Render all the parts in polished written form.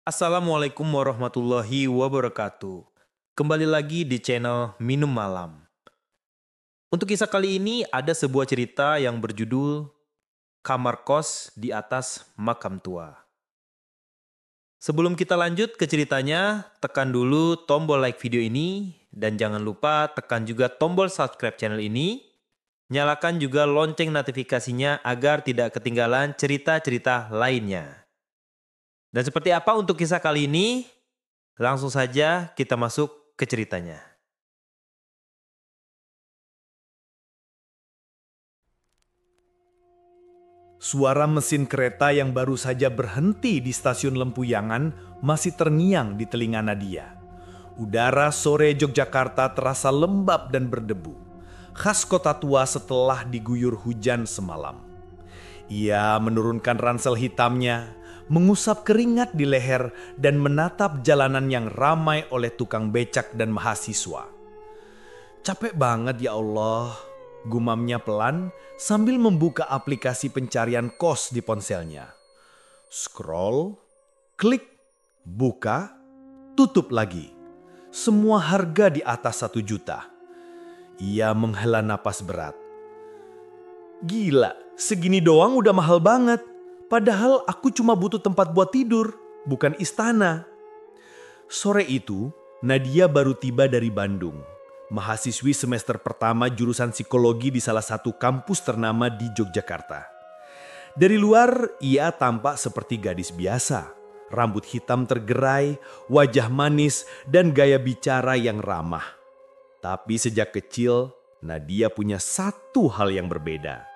Assalamualaikum warahmatullahi wabarakatuh. Kembali lagi di channel Minum Malam. Untuk kisah kali ini ada sebuah cerita yang berjudul Kamar Kos di Atas Makam Tua. Sebelum kita lanjut ke ceritanya, tekan dulu tombol like video ini dan jangan lupa tekan juga tombol subscribe channel ini. Nyalakan juga lonceng notifikasinya agar tidak ketinggalan cerita-cerita lainnya. Dan seperti apa untuk kisah kali ini? Langsung saja kita masuk ke ceritanya. Suara mesin kereta yang baru saja berhenti di stasiun Lempuyangan masih terngiang di telinga Nadia. Udara sore Yogyakarta terasa lembab dan berdebu, khas kota tua setelah diguyur hujan semalam. Ia menurunkan ransel hitamnya, mengusap keringat di leher dan menatap jalanan yang ramai oleh tukang becak dan mahasiswa. Capek banget ya Allah, gumamnya pelan sambil membuka aplikasi pencarian kos di ponselnya. Scroll, klik, buka, tutup lagi. Semua harga di atas 1 juta. Ia menghela napas berat. Gila, segini doang udah mahal banget. Padahal aku cuma butuh tempat buat tidur, bukan istana. Sore itu, Nadia baru tiba dari Bandung. Mahasiswi semester pertama jurusan psikologi di salah satu kampus ternama di Yogyakarta. Dari luar, ia tampak seperti gadis biasa. Rambut hitam tergerai, wajah manis, dan gaya bicara yang ramah. Tapi sejak kecil, Nadia punya satu hal yang berbeda.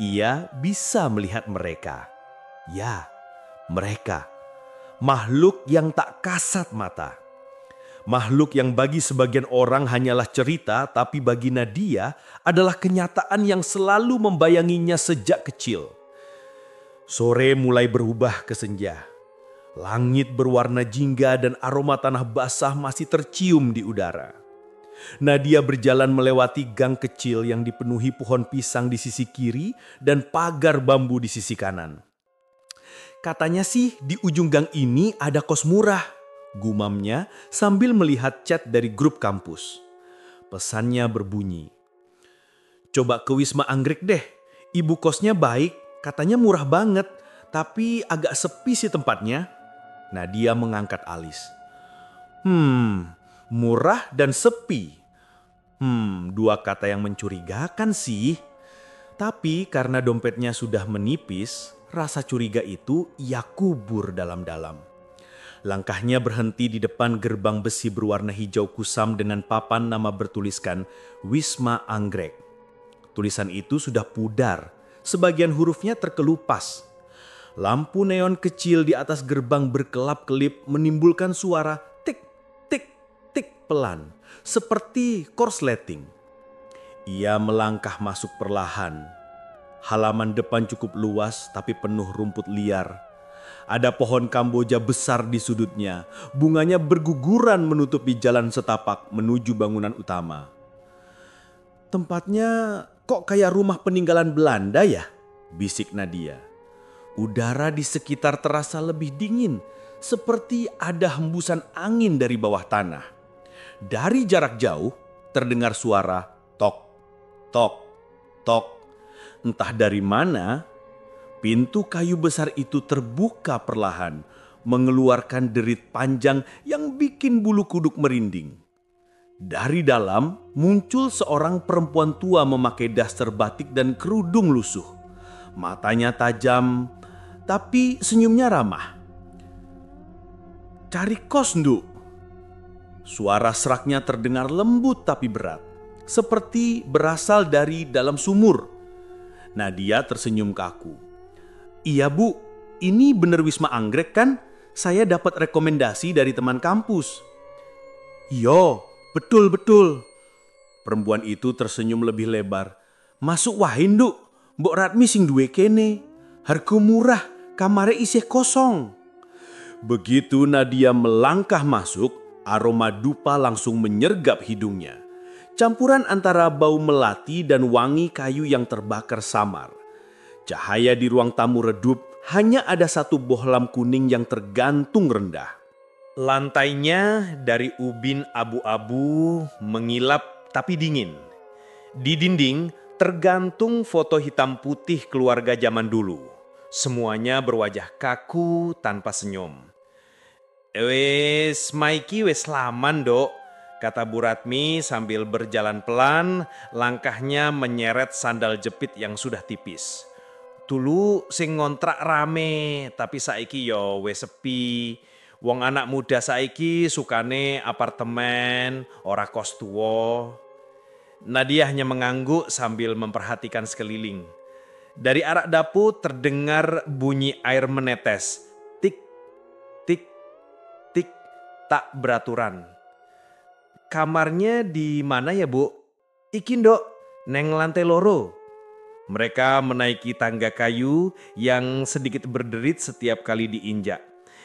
Ia bisa melihat mereka. Ya, mereka. Makhluk yang tak kasat mata. Makhluk yang bagi sebagian orang hanyalah cerita, tapi bagi Nadia adalah kenyataan yang selalu membayanginya sejak kecil. Sore mulai berubah ke senja. Langit berwarna jingga dan aroma tanah basah masih tercium di udara. Nadia berjalan melewati gang kecil yang dipenuhi pohon pisang di sisi kiri dan pagar bambu di sisi kanan. Katanya sih di ujung gang ini ada kos murah, gumamnya sambil melihat chat dari grup kampus. Pesannya berbunyi, "Coba ke Wisma Anggrek deh, ibu kosnya baik, katanya murah banget, tapi agak sepi sih tempatnya." Nadia mengangkat alis. Murah dan sepi. Dua kata yang mencurigakan sih. Tapi karena dompetnya sudah menipis, rasa curiga itu ia kubur dalam-dalam. Langkahnya berhenti di depan gerbang besi berwarna hijau kusam dengan papan nama bertuliskan Wisma Anggrek. Tulisan itu sudah pudar, sebagian hurufnya terkelupas. Lampu neon kecil di atas gerbang berkelap-kelip menimbulkan suara tik, tik, tik pelan, seperti korsleting. Ia melangkah masuk perlahan. Halaman depan cukup luas tapi penuh rumput liar. Ada pohon kamboja besar di sudutnya. Bunganya berguguran menutupi jalan setapak menuju bangunan utama. Tempatnya kok kayak rumah peninggalan Belanda ya? Bisik Nadia. Udara di sekitar terasa lebih dingin, seperti ada hembusan angin dari bawah tanah. Dari jarak jauh terdengar suara tok, tok, tok. Entah dari mana, pintu kayu besar itu terbuka perlahan, mengeluarkan derit panjang yang bikin bulu kuduk merinding. Dari dalam muncul seorang perempuan tua memakai daster batik dan kerudung lusuh. Matanya tajam, tapi senyumnya ramah. "Cari kos, Nduk." Suara seraknya terdengar lembut tapi berat, seperti berasal dari dalam sumur. Nadia tersenyum kaku. "Iya Bu, ini bener Wisma Anggrek kan? Saya dapat rekomendasi dari teman kampus." "Iya, betul-betul." Perempuan itu tersenyum lebih lebar. "Masuk wae Nduk, mbok Ratmi sing duwe kene. Harga murah, kamare isih kosong." Begitu Nadia melangkah masuk, aroma dupa langsung menyergap hidungnya. Campuran antara bau melati dan wangi kayu yang terbakar samar. Cahaya di ruang tamu redup, hanya ada satu bohlam kuning yang tergantung rendah. Lantainya dari ubin abu-abu mengilap tapi dingin. Di dinding tergantung foto hitam putih keluarga zaman dulu. Semuanya berwajah kaku tanpa senyum. "Wes, Maiki wes laman dok," kata Bu Ratmi sambil berjalan pelan, langkahnya menyeret sandal jepit yang sudah tipis. "Dulu sing ngontrak rame, tapi saiki yo wes sepi. Wong anak muda saiki sukane apartemen, ora kos tuwa." Nadia hanya mengangguk sambil memperhatikan sekeliling. Dari arah dapur terdengar bunyi air menetes. Tik, tik, tik, tak beraturan. "Kamarnya di mana ya Bu?" "Iki ndok, neng lantai loro." Mereka menaiki tangga kayu yang sedikit berderit setiap kali diinjak.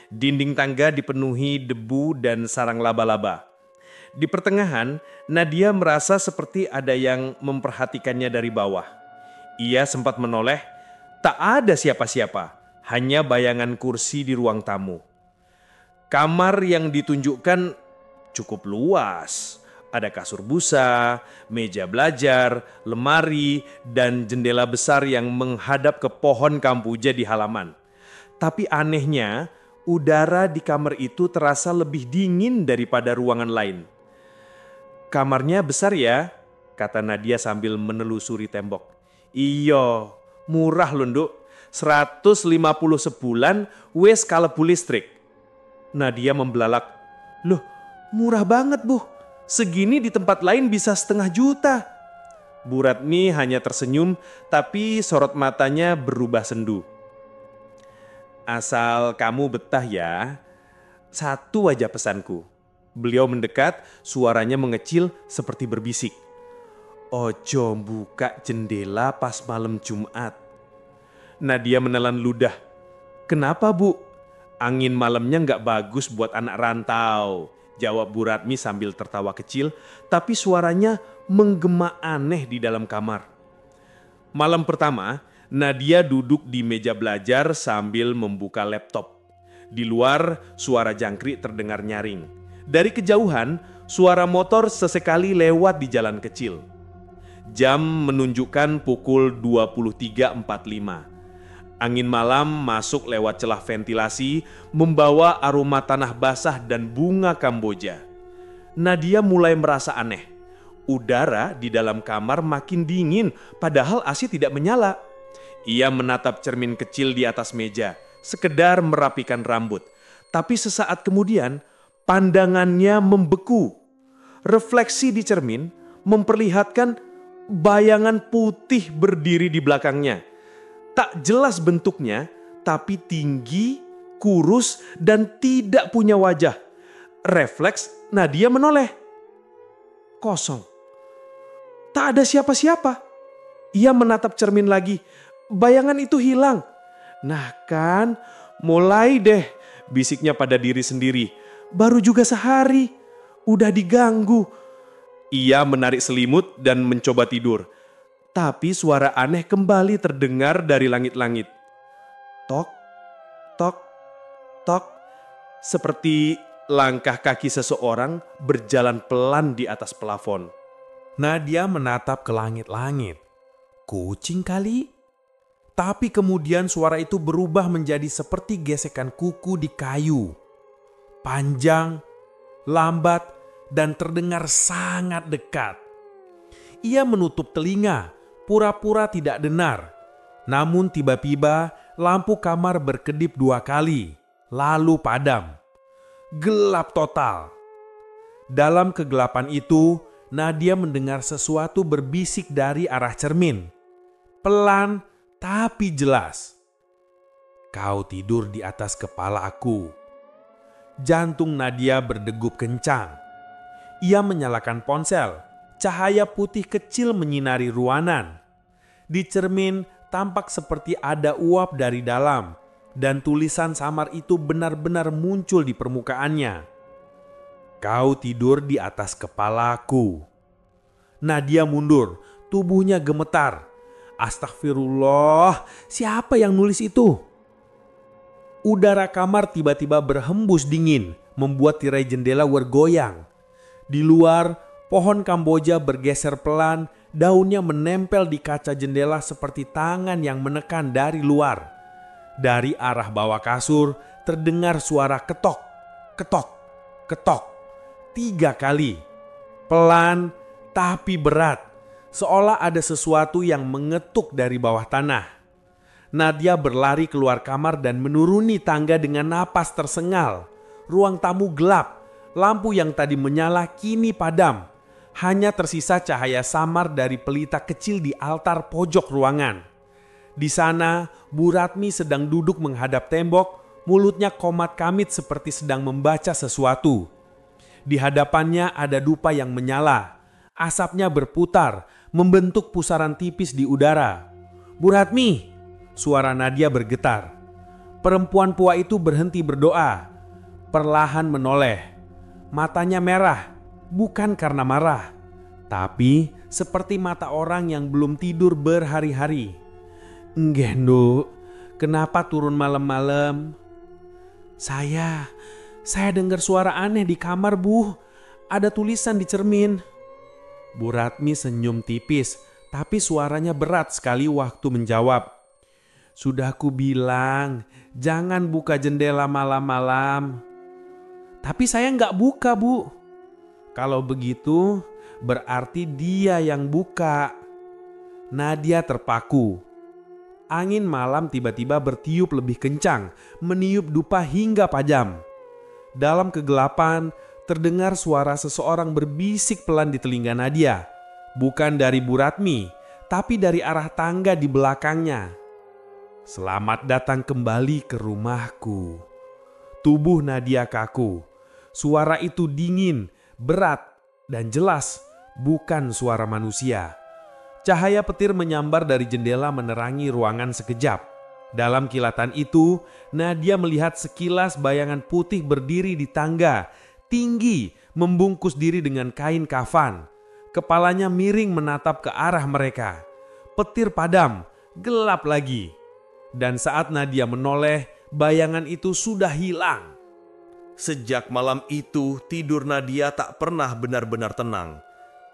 Dinding tangga dipenuhi debu dan sarang laba-laba. Di pertengahan, Nadia merasa seperti ada yang memperhatikannya dari bawah. Ia sempat menoleh, tak ada siapa-siapa, hanya bayangan kursi di ruang tamu. Kamar yang ditunjukkan cukup luas. Ada kasur busa, meja belajar, lemari, dan jendela besar yang menghadap ke pohon kampuja di halaman. Tapi anehnya, udara di kamar itu terasa lebih dingin daripada ruangan lain. "Kamarnya besar ya?" kata Nadia sambil menelusuri tembok. "Iyo, murah loh nduk, 150 sebulan wes kalebu listrik." Nadia membelalak, "Loh, murah banget Bu. Segini di tempat lain bisa 1,5 juta." Bu Ratmi hanya tersenyum, tapi sorot matanya berubah sendu. "Asal kamu betah ya, satu aja pesanku." Beliau mendekat, suaranya mengecil seperti berbisik. "Ojo buka jendela pas malam Jumat." Nadia menelan ludah. "Kenapa Bu?" "Angin malamnya nggak bagus buat anak rantau," jawab Bu Ratmi sambil tertawa kecil, tapi suaranya menggema aneh di dalam kamar. Malam pertama, Nadia duduk di meja belajar sambil membuka laptop. Di luar, suara jangkrik terdengar nyaring. Dari kejauhan, suara motor sesekali lewat di jalan kecil. Jam menunjukkan pukul 23.45. Angin malam masuk lewat celah ventilasi, membawa aroma tanah basah dan bunga Kamboja. Nadia mulai merasa aneh. Udara di dalam kamar makin dingin, padahal AC tidak menyala. Ia menatap cermin kecil di atas meja, sekedar merapikan rambut. Tapi sesaat kemudian, pandangannya membeku. Refleksi di cermin memperlihatkan bayangan putih berdiri di belakangnya. Tak jelas bentuknya, tapi tinggi, kurus, dan tidak punya wajah. Refleks Nadia menoleh. Kosong. Tak ada siapa-siapa. Ia menatap cermin lagi. Bayangan itu hilang. "Nah kan, mulai deh," bisiknya pada diri sendiri. "Baru juga sehari, udah diganggu." Ia menarik selimut dan mencoba tidur. Tapi suara aneh kembali terdengar dari langit-langit. Tok, tok, tok. Seperti langkah kaki seseorang berjalan pelan di atas plafon. Nadia menatap ke langit-langit. Kucing kali? Tapi kemudian suara itu berubah menjadi seperti gesekan kuku di kayu. Panjang, lambat, dan terdengar sangat dekat. Ia menutup telinga, pura-pura tidak dengar. Namun tiba-tiba lampu kamar berkedip 2 kali, lalu padam. Gelap total. Dalam kegelapan itu, Nadia mendengar sesuatu berbisik dari arah cermin. Pelan tapi jelas. "Kau tidur di atas kepala aku." Jantung Nadia berdegup kencang. Ia menyalakan ponsel. Cahaya putih kecil menyinari ruangan. Di cermin tampak seperti ada uap dari dalam, dan tulisan samar itu benar-benar muncul di permukaannya. "Kau tidur di atas kepalaku." Nadia mundur, tubuhnya gemetar. Astagfirullah, siapa yang nulis itu? Udara kamar tiba-tiba berhembus dingin, membuat tirai jendela bergoyang. Di luar, pohon Kamboja bergeser pelan, daunnya menempel di kaca jendela seperti tangan yang menekan dari luar. Dari arah bawah kasur, terdengar suara ketok, ketok, ketok. 3 kali. Pelan tapi berat, seolah ada sesuatu yang mengetuk dari bawah tanah. Nadia berlari keluar kamar dan menuruni tangga dengan napas tersengal. Ruang tamu gelap, lampu yang tadi menyala kini padam. Hanya tersisa cahaya samar dari pelita kecil di altar pojok ruangan. Di sana, Bu Ratmi sedang duduk menghadap tembok, mulutnya komat kamit seperti sedang membaca sesuatu. Di hadapannya ada dupa yang menyala. Asapnya berputar, membentuk pusaran tipis di udara. "Bu Ratmi!" Suara Nadia bergetar. Perempuan tua itu berhenti berdoa. Perlahan menoleh. Matanya merah, bukan karena marah, tapi seperti mata orang yang belum tidur berhari-hari. "Nggih, Nduk. Kenapa turun malam-malam?" Saya dengar suara aneh di kamar, Bu. Ada tulisan di cermin." Bu Ratmi senyum tipis, tapi suaranya berat sekali waktu menjawab. "Sudah ku bilang, jangan buka jendela malam-malam." "Tapi saya nggak buka, Bu." "Kalau begitu, berarti dia yang buka." Nadia terpaku. Angin malam tiba-tiba bertiup lebih kencang, meniup dupa hingga pajam. Dalam kegelapan, terdengar suara seseorang berbisik pelan di telinga Nadia. Bukan dari Bu Ratmi, tapi dari arah tangga di belakangnya. "Selamat datang kembali ke rumahku." Tubuh Nadia kaku. Suara itu dingin, berat, dan jelas bukan suara manusia. Cahaya petir menyambar dari jendela menerangi ruangan sekejap. Dalam kilatan itu, Nadia melihat sekilas bayangan putih berdiri di tangga, tinggi, membungkus diri dengan kain kafan. Kepalanya miring menatap ke arah mereka. Petir padam, gelap lagi. Dan saat Nadia menoleh, bayangan itu sudah hilang. Sejak malam itu, tidur Nadia tak pernah benar-benar tenang.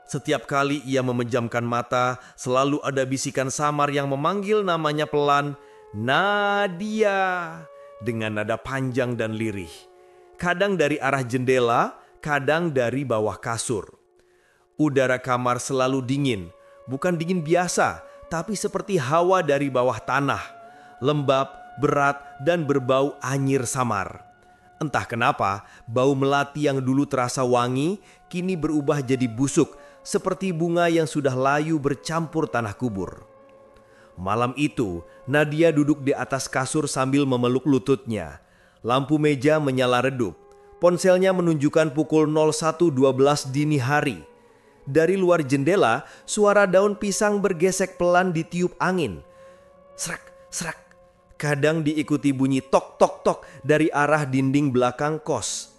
Setiap kali ia memejamkan mata, selalu ada bisikan samar yang memanggil namanya pelan, "Nadia!" dengan nada panjang dan lirih. Kadang dari arah jendela, kadang dari bawah kasur. Udara kamar selalu dingin, bukan dingin biasa, tapi seperti hawa dari bawah tanah. Lembab, berat, dan berbau anyir samar. Entah kenapa, bau melati yang dulu terasa wangi, kini berubah jadi busuk, seperti bunga yang sudah layu bercampur tanah kubur. Malam itu, Nadia duduk di atas kasur sambil memeluk lututnya. Lampu meja menyala redup. Ponselnya menunjukkan pukul 01.12 dini hari. Dari luar jendela, suara daun pisang bergesek pelan ditiup angin. Serak, serak. Kadang diikuti bunyi tok tok tok dari arah dinding belakang kos.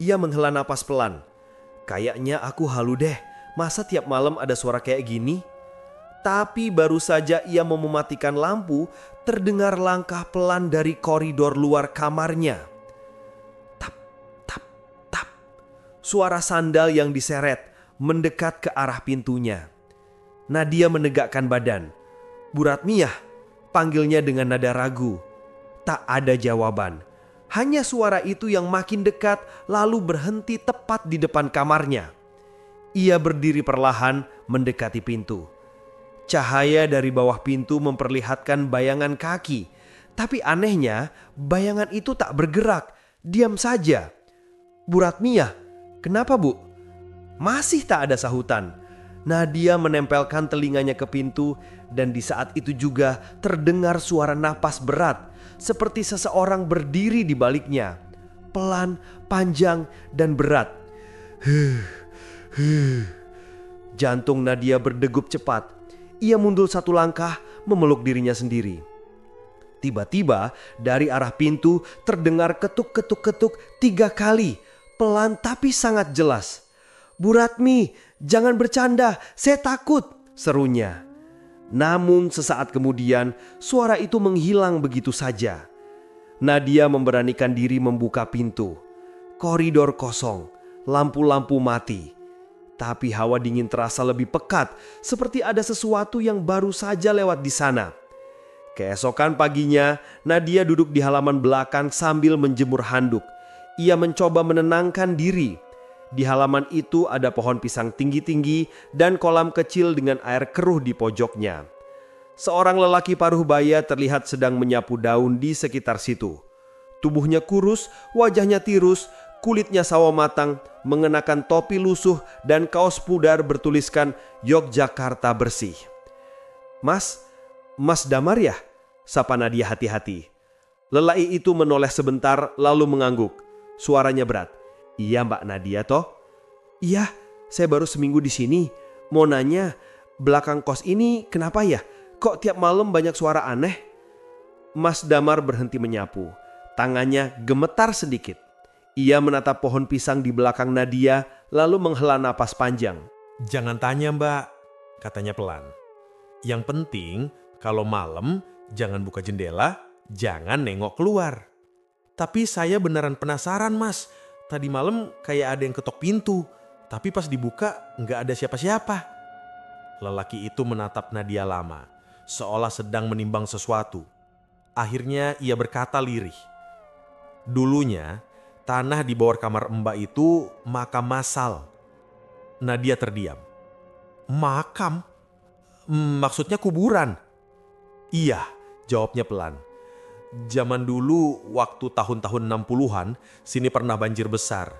Ia menghela napas pelan. "Kayaknya aku halu deh, masa tiap malam ada suara kayak gini?" Tapi baru saja ia mau mematikan lampu, terdengar langkah pelan dari koridor luar kamarnya. Tap, tap, tap. Suara sandal yang diseret mendekat ke arah pintunya. Nadia menegakkan badan. "Bu Ratmi ya?" panggilnya dengan nada ragu. Tak ada jawaban. Hanya suara itu yang makin dekat lalu berhenti tepat di depan kamarnya. Ia berdiri perlahan mendekati pintu. Cahaya dari bawah pintu memperlihatkan bayangan kaki. Tapi anehnya bayangan itu tak bergerak, diam saja. "Bu Ratmi ya? Kenapa, Bu?" Masih tak ada sahutan. Nadia menempelkan telinganya ke pintu dan di saat itu juga terdengar suara napas berat seperti seseorang berdiri di baliknya. Pelan, panjang, dan berat. Jantung Nadia berdegup cepat. Ia mundur satu langkah memeluk dirinya sendiri. Tiba-tiba dari arah pintu terdengar ketuk-ketuk-ketuk 3 kali. Pelan tapi sangat jelas. "Bu Ratmi, jangan bercanda, saya takut," serunya. Namun sesaat kemudian suara itu menghilang begitu saja. Nadia memberanikan diri membuka pintu. Koridor kosong, lampu-lampu mati. Tapi hawa dingin terasa lebih pekat, seperti ada sesuatu yang baru saja lewat di sana. Keesokan paginya, Nadia duduk di halaman belakang sambil menjemur handuk. Ia mencoba menenangkan diri. Di halaman itu ada pohon pisang tinggi-tinggi dan kolam kecil dengan air keruh di pojoknya. Seorang lelaki paruh baya terlihat sedang menyapu daun di sekitar situ. Tubuhnya kurus, wajahnya tirus, kulitnya sawo matang, mengenakan topi lusuh dan kaos pudar bertuliskan Yogyakarta bersih. Mas Damar ya?" sapa Nadia hati-hati. Lelaki itu menoleh sebentar lalu mengangguk. Suaranya berat. "Iya Mbak Nadia toh?" "Iya, saya baru seminggu di sini. Mau nanya, belakang kos ini kenapa ya? Kok tiap malam banyak suara aneh?" Mas Damar berhenti menyapu. Tangannya gemetar sedikit. Ia menatap pohon pisang di belakang Nadia lalu menghela napas panjang. "Jangan tanya Mbak," katanya pelan. "Yang penting kalau malam jangan buka jendela, jangan nengok keluar." "Tapi saya beneran penasaran Mas. Tadi malam kayak ada yang ketok pintu, tapi pas dibuka nggak ada siapa-siapa." Lelaki itu menatap Nadia lama, seolah sedang menimbang sesuatu. Akhirnya ia berkata lirih. "Dulunya tanah di bawah kamar Mbak itu makam massal." Nadia terdiam. "Makam? Maksudnya kuburan?" "Iya," jawabnya pelan. "Zaman dulu waktu tahun-tahun 60-an sini pernah banjir besar.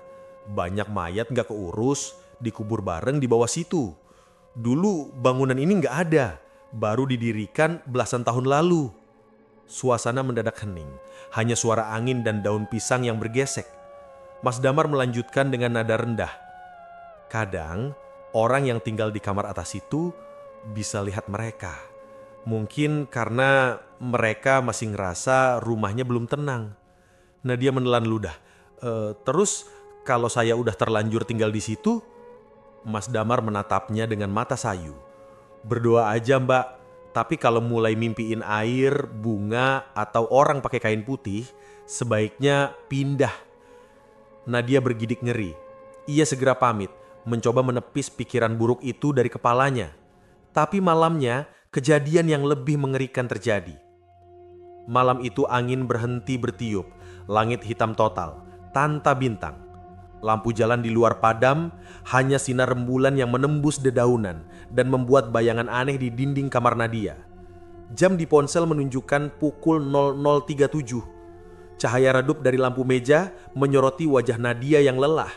Banyak mayat gak keurus, dikubur bareng di bawah situ. Dulu bangunan ini gak ada, baru didirikan belasan tahun lalu." Suasana mendadak hening, hanya suara angin dan daun pisang yang bergesek. Mas Damar melanjutkan dengan nada rendah. "Kadang orang yang tinggal di kamar atas itu bisa lihat mereka. Mungkin karena mereka masih ngerasa rumahnya belum tenang." Nadia menelan ludah. Terus kalau saya udah terlanjur tinggal di situ?" Mas Damar menatapnya dengan mata sayu. "Berdoa aja Mbak. Tapi kalau mulai mimpiin air, bunga, atau orang pakai kain putih, sebaiknya pindah." Nadia bergidik ngeri. Ia segera pamit, mencoba menepis pikiran buruk itu dari kepalanya. Tapi malamnya, kejadian yang lebih mengerikan terjadi. Malam itu angin berhenti bertiup, langit hitam total, tanpa bintang. Lampu jalan di luar padam, hanya sinar rembulan yang menembus dedaunan dan membuat bayangan aneh di dinding kamar Nadia. Jam di ponsel menunjukkan pukul 00.37. Cahaya redup dari lampu meja menyoroti wajah Nadia yang lelah.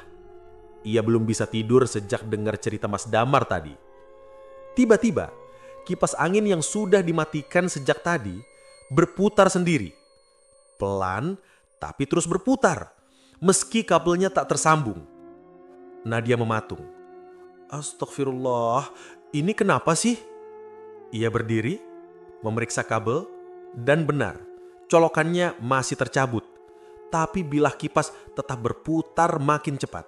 Ia belum bisa tidur sejak dengar cerita Mas Damar tadi. Tiba-tiba, kipas angin yang sudah dimatikan sejak tadi berputar sendiri. Pelan, tapi terus berputar. Meski kabelnya tak tersambung. Nadia mematung. "Astagfirullah, ini kenapa sih?" Ia berdiri, memeriksa kabel, dan benar, colokannya masih tercabut. Tapi bilah kipas tetap berputar makin cepat.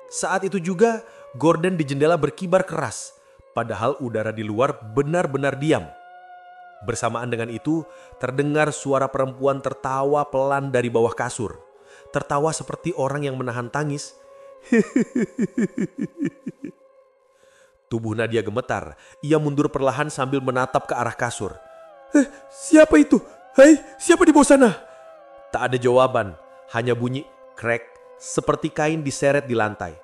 Saat itu juga gorden di jendela berkibar keras, padahal udara di luar benar-benar diam. Bersamaan dengan itu, terdengar suara perempuan tertawa pelan dari bawah kasur. Tertawa seperti orang yang menahan tangis. Tubuh Nadia gemetar. Ia mundur perlahan sambil menatap ke arah kasur. "Siapa itu? Hai, siapa di bawah sana?" Tak ada jawaban, hanya bunyi krek seperti kain diseret di lantai.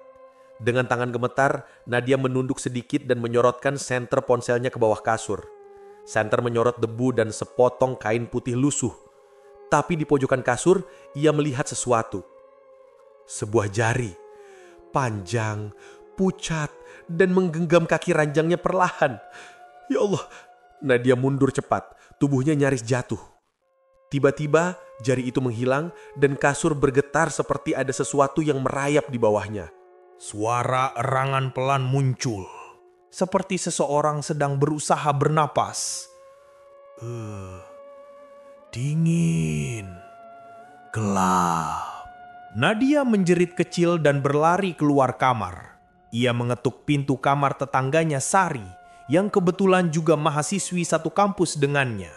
Dengan tangan gemetar, Nadia menunduk sedikit dan menyorotkan senter ponselnya ke bawah kasur. Senter menyorot debu dan sepotong kain putih lusuh. Tapi di pojokan kasur, ia melihat sesuatu. Sebuah jari, panjang, pucat, dan menggenggam kaki ranjangnya perlahan. Ya Allah, Nadia mundur cepat, tubuhnya nyaris jatuh. Tiba-tiba jari itu menghilang dan kasur bergetar seperti ada sesuatu yang merayap di bawahnya. Suara erangan pelan muncul, seperti seseorang sedang berusaha bernapas. Dingin, gelap. Nadia menjerit kecil dan berlari keluar kamar. Ia mengetuk pintu kamar tetangganya Sari, yang kebetulan juga mahasiswi satu kampus dengannya.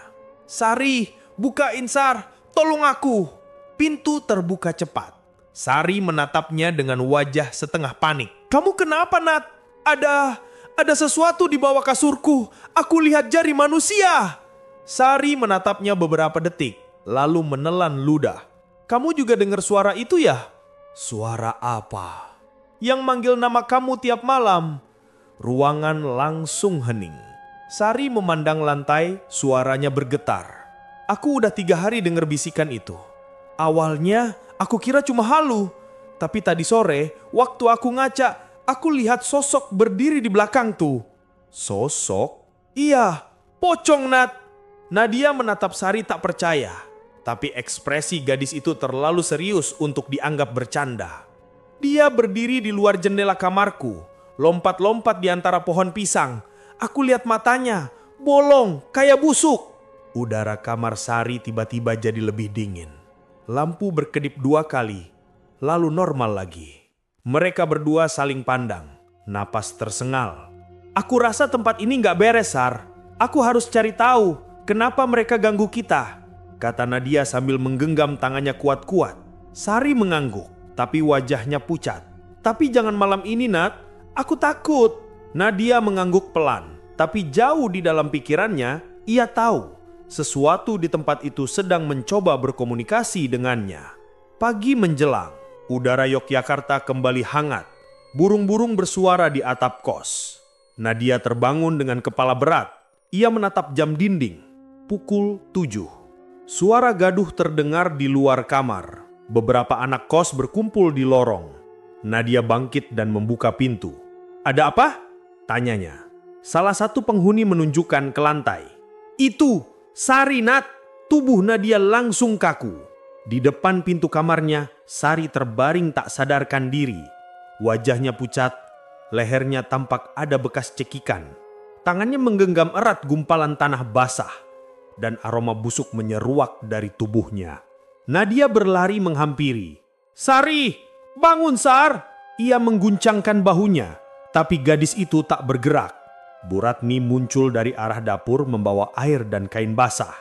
"Sari, bukain Sar, tolong aku. Pintu terbuka cepat. Sari menatapnya dengan wajah setengah panik. Kamu kenapa, Nat? Ada sesuatu di bawah kasurku. Aku lihat jari manusia. Sari menatapnya beberapa detik, lalu menelan ludah. Kamu juga dengar suara itu ya? Suara apa? Yang manggil nama kamu tiap malam. Ruangan langsung hening. Sari memandang lantai, suaranya bergetar. Aku udah 3 hari dengar bisikan itu. Awalnya aku kira cuma halu. Tapi tadi sore, waktu aku ngaca, aku lihat sosok berdiri di belakang tuh. Sosok? Iya, pocong, Nat. Nadia menatap Sari tak percaya. Tapi ekspresi gadis itu terlalu serius untuk dianggap bercanda. Dia berdiri di luar jendela kamarku, lompat-lompat di antara pohon pisang. Aku lihat matanya, bolong, kayak busuk. Udara kamar Sari tiba-tiba jadi lebih dingin. Lampu berkedip 2 kali, lalu normal lagi. Mereka berdua saling pandang, napas tersengal. Aku rasa tempat ini gak beres, Sar. Aku harus cari tahu kenapa mereka ganggu kita, kata Nadia sambil menggenggam tangannya kuat-kuat. Sari mengangguk, tapi wajahnya pucat. Tapi jangan malam ini, Nat. Aku takut. Nadia mengangguk pelan, tapi jauh di dalam pikirannya, ia tahu sesuatu di tempat itu sedang mencoba berkomunikasi dengannya. Pagi menjelang, udara Yogyakarta kembali hangat. Burung-burung bersuara di atap kos. Nadia terbangun dengan kepala berat. Ia menatap jam dinding. Pukul 7. Suara gaduh terdengar di luar kamar. Beberapa anak kos berkumpul di lorong. Nadia bangkit dan membuka pintu. Ada apa? Tanyanya. Salah satu penghuni menunjukkan ke lantai. Itu Sari, Nat. Tubuh Nadia langsung kaku. Di depan pintu kamarnya, Sari terbaring tak sadarkan diri. Wajahnya pucat, lehernya tampak ada bekas cekikan. Tangannya menggenggam erat gumpalan tanah basah, dan aroma busuk menyeruak dari tubuhnya. Nadia berlari menghampiri. Sari, bangun, Sar! Ia mengguncangkan bahunya, tapi gadis itu tak bergerak. Bu Ratni muncul dari arah dapur membawa air dan kain basah.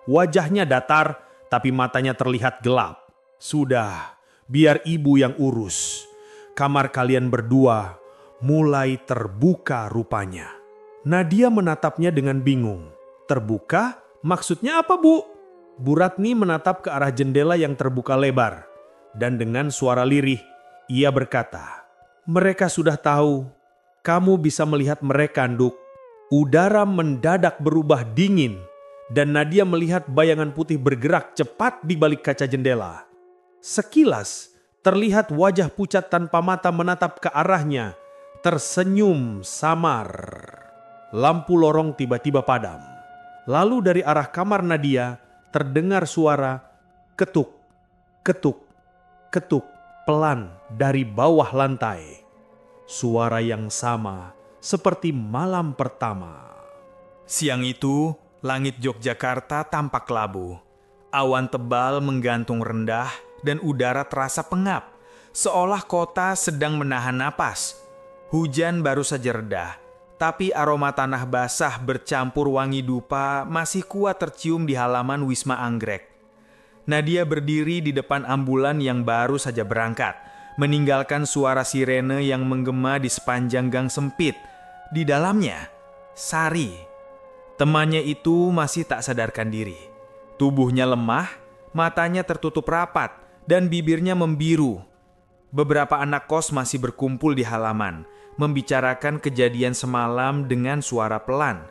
Wajahnya datar, tapi matanya terlihat gelap. Sudah, biar ibu yang urus. Kamar kalian berdua mulai terbuka rupanya. Nadia menatapnya dengan bingung. Terbuka? Maksudnya apa, Bu? Bu Ratni menatap ke arah jendela yang terbuka lebar. Dan dengan suara lirih, ia berkata, mereka sudah tahu. Kamu bisa melihat mereka, Nduk. Udara mendadak berubah dingin. Dan Nadia melihat bayangan putih bergerak cepat di balik kaca jendela. Sekilas, terlihat wajah pucat tanpa mata menatap ke arahnya. Tersenyum samar. Lampu lorong tiba-tiba padam. Lalu dari arah kamar Nadia terdengar suara ketuk, ketuk, ketuk pelan dari bawah lantai. Suara yang sama seperti malam pertama. Siang itu, langit Yogyakarta tampak labu. Awan tebal menggantung rendah dan udara terasa pengap, seolah kota sedang menahan napas. Hujan baru saja reda, tapi aroma tanah basah bercampur wangi dupa masih kuat tercium di halaman Wisma Anggrek. Nadia berdiri di depan ambulan yang baru saja berangkat, meninggalkan suara sirene yang menggema di sepanjang gang sempit. Di dalamnya, Sari. Temannya itu masih tak sadarkan diri. Tubuhnya lemah, matanya tertutup rapat, dan bibirnya membiru. Beberapa anak kos masih berkumpul di halaman, membicarakan kejadian semalam dengan suara pelan.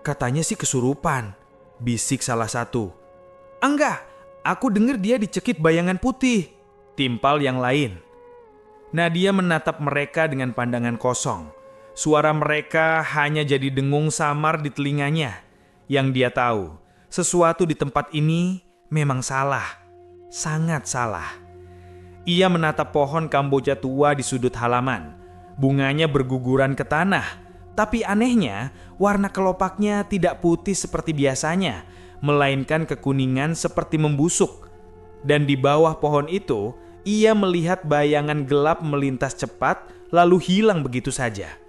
Katanya sih kesurupan, bisik salah satu. Enggak, aku dengar dia dicekik bayangan putih, timpal yang lain. Nadia menatap mereka dengan pandangan kosong. Suara mereka hanya jadi dengung samar di telinganya. Yang dia tahu, sesuatu di tempat ini memang salah. Sangat salah. Ia menatap pohon kamboja tua di sudut halaman. Bunganya berguguran ke tanah. Tapi anehnya, warna kelopaknya tidak putih seperti biasanya, melainkan kekuningan seperti membusuk. Dan di bawah pohon itu, ia melihat bayangan gelap melintas cepat lalu hilang begitu saja.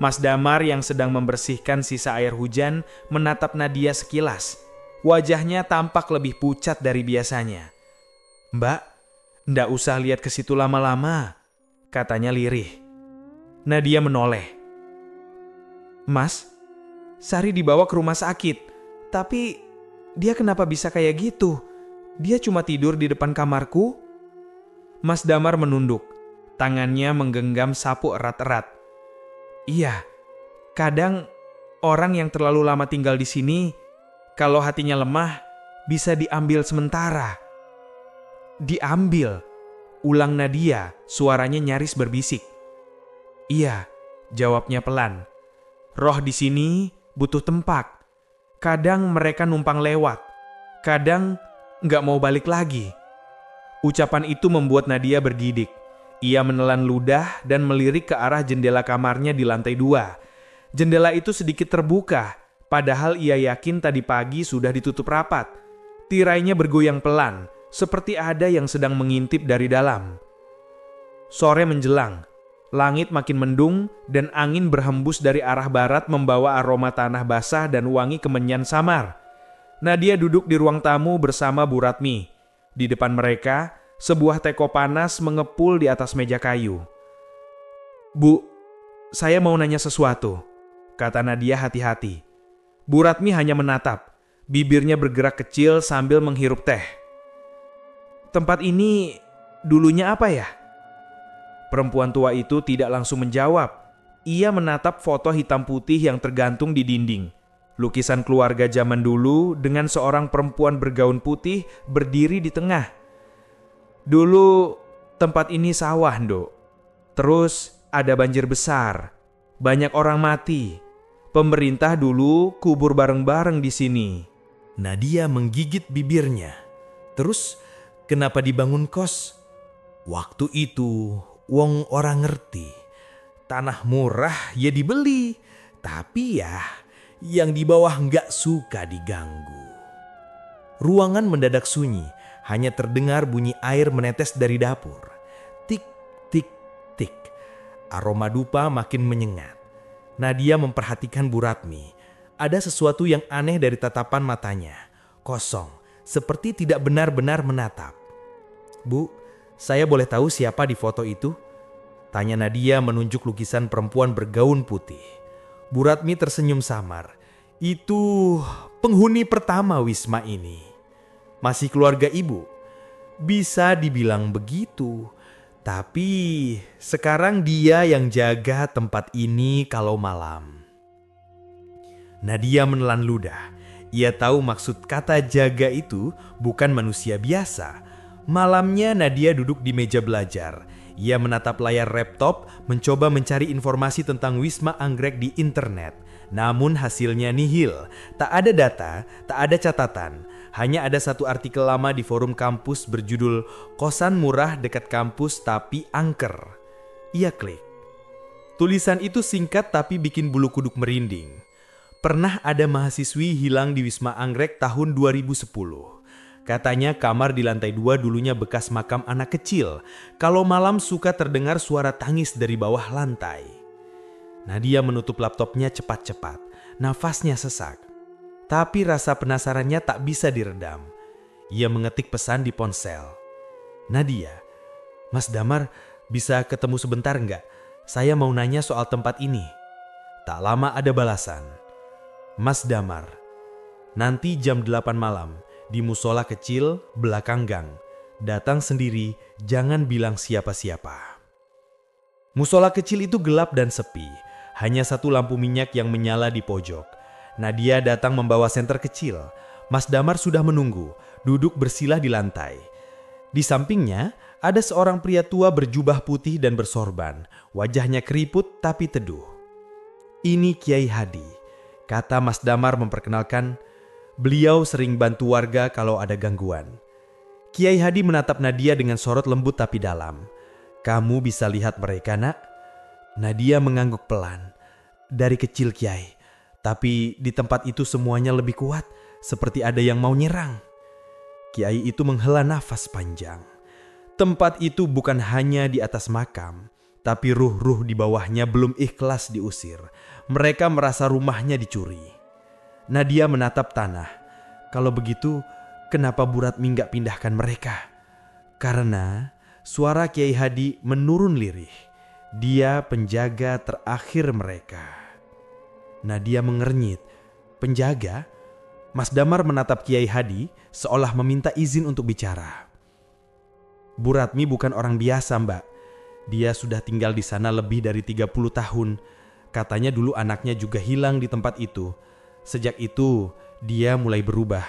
Mas Damar yang sedang membersihkan sisa air hujan menatap Nadia sekilas. Wajahnya tampak lebih pucat dari biasanya. "Mbak, ndak usah lihat ke situ lama-lama," katanya lirih. Nadia menoleh. "Mas, Sari dibawa ke rumah sakit. Tapi dia kenapa bisa kayak gitu? Dia cuma tidur di depan kamarku." Mas Damar menunduk. Tangannya menggenggam sapu erat-erat. "Iya, kadang orang yang terlalu lama tinggal di sini, kalau hatinya lemah, bisa diambil sementara." "Diambil?" ulang Nadia, suaranya nyaris berbisik. "Iya," jawabnya pelan. "Roh di sini butuh tempat. Kadang mereka numpang lewat, kadang nggak mau balik lagi." Ucapan itu membuat Nadia bergidik. Ia menelan ludah dan melirik ke arah jendela kamarnya di lantai 2. Jendela itu sedikit terbuka, padahal ia yakin tadi pagi sudah ditutup rapat. Tirainya bergoyang pelan, seperti ada yang sedang mengintip dari dalam. Sore menjelang, langit makin mendung dan angin berhembus dari arah barat membawa aroma tanah basah dan wangi kemenyan samar. Nadia duduk di ruang tamu bersama Bu Ratmi. Di depan mereka, sebuah teko panas mengepul di atas meja kayu. "Bu, saya mau nanya sesuatu," kata Nadia hati-hati. Bu Ratmi hanya menatap, bibirnya bergerak kecil sambil menghirup teh. "Tempat ini dulunya apa ya?" Perempuan tua itu tidak langsung menjawab. Ia menatap foto hitam putih yang tergantung di dinding. Lukisan keluarga zaman dulu dengan seorang perempuan bergaun putih berdiri di tengah. "Dulu tempat ini sawah, Nduk. Terus ada banjir besar. Banyak orang mati. Pemerintah dulu kubur bareng-bareng di sini." Nadia menggigit bibirnya. "Terus kenapa dibangun kos?" "Waktu itu wong orang ngerti. Tanah murah ya dibeli. Tapi ya yang di bawah nggak suka diganggu." Ruangan mendadak sunyi. Hanya terdengar bunyi air menetes dari dapur. Tik, tik, tik. Aroma dupa makin menyengat. Nadia memperhatikan Bu Ratmi. Ada sesuatu yang aneh dari tatapan matanya. Kosong, seperti tidak benar-benar menatap. "Bu, saya boleh tahu siapa di foto itu?" tanya Nadia menunjuk lukisan perempuan bergaun putih. Bu Ratmi tersenyum samar. "Itu penghuni pertama Wisma ini. Masih keluarga ibu?" "Bisa dibilang begitu. Tapi sekarang dia yang jaga tempat ini kalau malam." Nadia menelan ludah. Ia tahu maksud kata jaga itu bukan manusia biasa. Malamnya Nadia duduk di meja belajar. Ia menatap layar laptop, mencoba mencari informasi tentang Wisma Anggrek di internet. Namun hasilnya nihil. Tak ada data, tak ada catatan. Hanya ada satu artikel lama di forum kampus berjudul "Kosan murah dekat kampus tapi angker." Ia klik. Tulisan itu singkat tapi bikin bulu kuduk merinding. Pernah ada mahasiswi hilang di Wisma Anggrek tahun 2010. Katanya kamar di lantai 2 dulunya bekas makam anak kecil. Kalau malam suka terdengar suara tangis dari bawah lantai. Nadia menutup laptopnya cepat-cepat. Nafasnya sesak. Tapi rasa penasarannya tak bisa diredam. Ia mengetik pesan di ponsel. "Nadia, Mas Damar bisa ketemu sebentar nggak? Saya mau nanya soal tempat ini." Tak lama ada balasan. "Mas Damar, nanti jam 8 malam. Di musola kecil belakang gang. Datang sendiri, jangan bilang siapa-siapa." Musola kecil itu gelap dan sepi. Hanya satu lampu minyak yang menyala di pojok. Nadia datang membawa senter kecil. Mas Damar sudah menunggu, duduk bersila di lantai. Di sampingnya ada seorang pria tua berjubah putih dan bersorban. Wajahnya keriput tapi teduh. "Ini Kiai Hadi," kata Mas Damar memperkenalkan. "Beliau sering bantu warga kalau ada gangguan." Kiai Hadi menatap Nadia dengan sorot lembut tapi dalam. "Kamu bisa lihat mereka, Nak?" Nadia mengangguk pelan. "Dari kecil, Kiai. Tapi di tempat itu semuanya lebih kuat, seperti ada yang mau nyerang." Kiai itu menghela nafas panjang. Tempat itu bukan hanya di atas makam, tapi ruh-ruh di bawahnya belum ikhlas diusir. Mereka merasa rumahnya dicuri. Nadia menatap tanah. Kalau begitu, kenapa Bu Ratmi nggak pindahkan mereka? Karena suara Kiai Hadi menurun lirih. Dia penjaga terakhir mereka. Nadia mengernyit. Penjaga? Mas Damar menatap Kiai Hadi seolah meminta izin untuk bicara. Bu Ratmi bukan orang biasa, Mbak. Dia sudah tinggal di sana lebih dari 30 tahun. Katanya dulu anaknya juga hilang di tempat itu. Sejak itu, dia mulai berubah.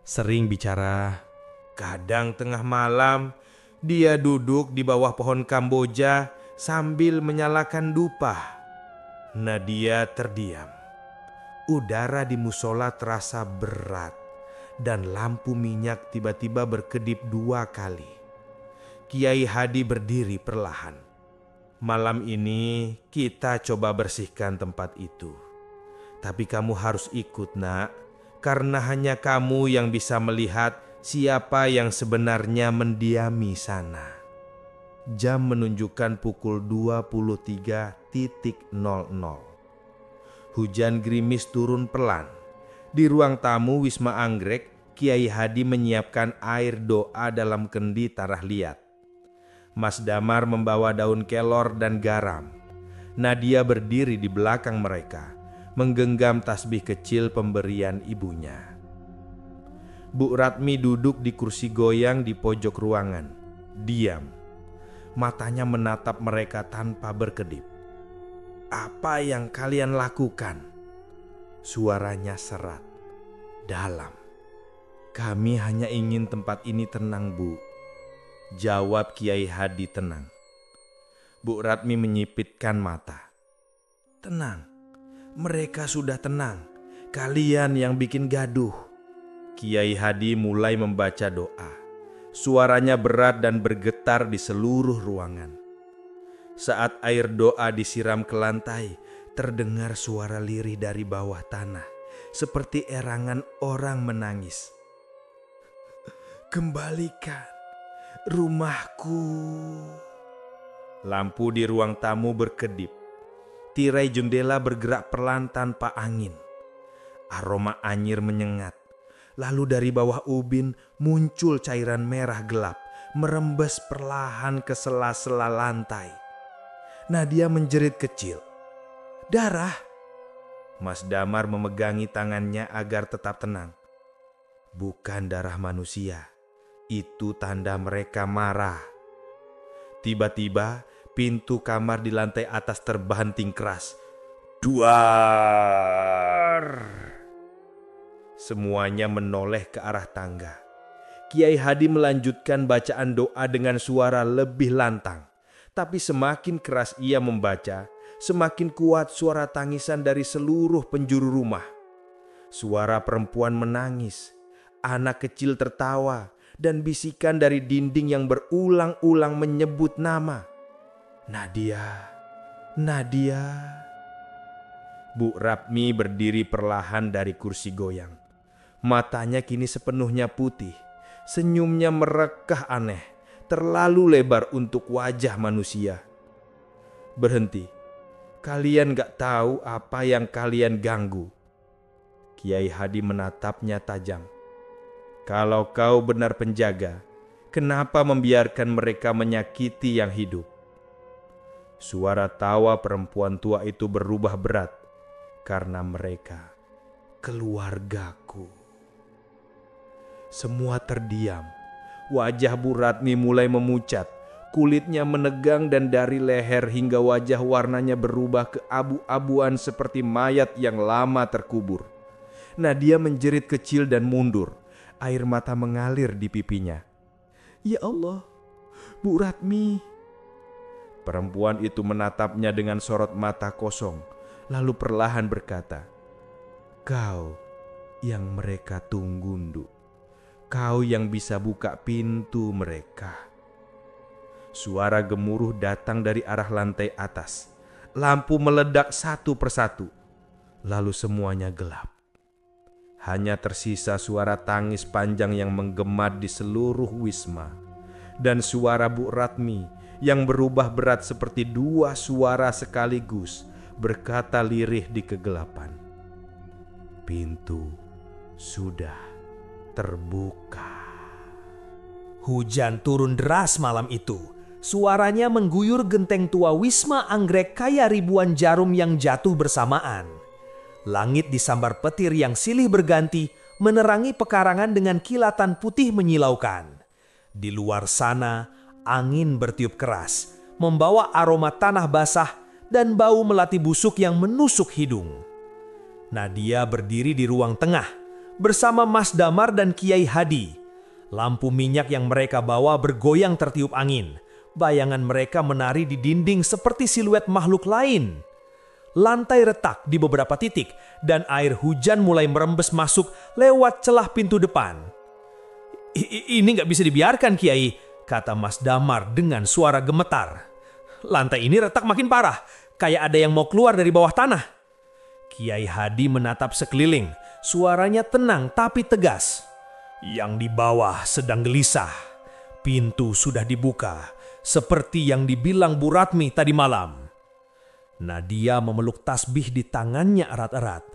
Sering bicara. Kadang tengah malam, dia duduk di bawah pohon Kamboja sambil menyalakan dupa. Nadia terdiam. Udara di musola terasa berat dan lampu minyak tiba-tiba berkedip 2 kali. Kiai Hadi berdiri perlahan. Malam ini kita coba bersihkan tempat itu. Tapi kamu harus ikut, Nak, karena hanya kamu yang bisa melihat siapa yang sebenarnya mendiami sana. Jam menunjukkan pukul 23.00. Hujan gerimis turun pelan. Di ruang tamu Wisma Anggrek, Kiai Hadi menyiapkan air doa dalam kendi tarah liat. Mas Damar membawa daun kelor dan garam. Nadia berdiri di belakang mereka, menggenggam tasbih kecil pemberian ibunya. Bu Ratmi duduk di kursi goyang di pojok ruangan, diam. Matanya menatap mereka tanpa berkedip. "Apa yang kalian lakukan?" Suaranya serat, dalam. "Kami hanya ingin tempat ini tenang, Bu," jawab Kiai Hadi tenang. Bu Ratmi menyipitkan mata. "Tenang, mereka sudah tenang. Kalian yang bikin gaduh." Kiai Hadi mulai membaca doa. Suaranya berat dan bergetar di seluruh ruangan. Saat air doa disiram ke lantai, terdengar suara lirih dari bawah tanah, seperti erangan orang menangis. "Kembalikan rumahku." Lampu di ruang tamu berkedip. Tirai jendela bergerak perlahan tanpa angin. Aroma anyir menyengat. Lalu dari bawah ubin muncul cairan merah gelap, merembes perlahan ke sela-sela lantai. Nadia menjerit kecil. "Darah!" Mas Damar memegangi tangannya agar tetap tenang. "Bukan darah manusia. Itu tanda mereka marah." Tiba-tiba pintu kamar di lantai atas terbanting keras. Duar! Semuanya menoleh ke arah tangga. Kiai Hadi melanjutkan bacaan doa dengan suara lebih lantang. Tapi semakin keras ia membaca, semakin kuat suara tangisan dari seluruh penjuru rumah. Suara perempuan menangis, anak kecil tertawa, dan bisikan dari dinding yang berulang-ulang menyebut nama. "Nadia, Nadia." Bu Ratmi berdiri perlahan dari kursi goyang. Matanya kini sepenuhnya putih, senyumnya merekah aneh, terlalu lebar untuk wajah manusia. "Berhenti, kalian gak tahu apa yang kalian ganggu." Kiai Hadi menatapnya tajam. "Kalau kau benar penjaga, kenapa membiarkan mereka menyakiti yang hidup?" Suara tawa perempuan tua itu berubah berat, karena mereka keluargaku. Semua terdiam. Wajah Bu Ratmi mulai memucat. Kulitnya menegang dan dari leher hingga wajah warnanya berubah ke abu-abuan seperti mayat yang lama terkubur. Nadia menjerit kecil dan mundur. Air mata mengalir di pipinya. "Ya Allah, Bu Ratmi." Perempuan itu menatapnya dengan sorot mata kosong, lalu perlahan berkata, "Kau yang mereka tunggu, Nduk. Kau yang bisa buka pintu mereka." Suara gemuruh datang dari arah lantai atas. Lampu meledak satu persatu. Lalu semuanya gelap. Hanya tersisa suara tangis panjang yang menggema di seluruh wisma. Dan suara Bu Ratmi yang berubah berat seperti 2 suara sekaligus berkata lirih di kegelapan, "Pintu sudah terbuka. Hujan turun deras malam itu. Suaranya mengguyur genteng tua Wisma Anggrek kaya ribuan jarum yang jatuh bersamaan. Langit disambar petir yang silih berganti menerangi pekarangan dengan kilatan putih menyilaukan. Di luar sana, angin bertiup keras, membawa aroma tanah basah dan bau melati busuk yang menusuk hidung. Nadia berdiri di ruang tengah bersama Mas Damar dan Kiai Hadi. Lampu minyak yang mereka bawa bergoyang tertiup angin. Bayangan mereka menari di dinding seperti siluet makhluk lain. Lantai retak di beberapa titik dan air hujan mulai merembes masuk lewat celah pintu depan. Ini nggak bisa dibiarkan, Kiai, kata Mas Damar dengan suara gemetar. Lantai ini retak makin parah, kayak ada yang mau keluar dari bawah tanah. Kiai Hadi menatap sekeliling, suaranya tenang tapi tegas. Yang di bawah sedang gelisah. Pintu sudah dibuka, seperti yang dibilang Bu Ratmi tadi malam. Nadia memeluk tasbih di tangannya erat-erat.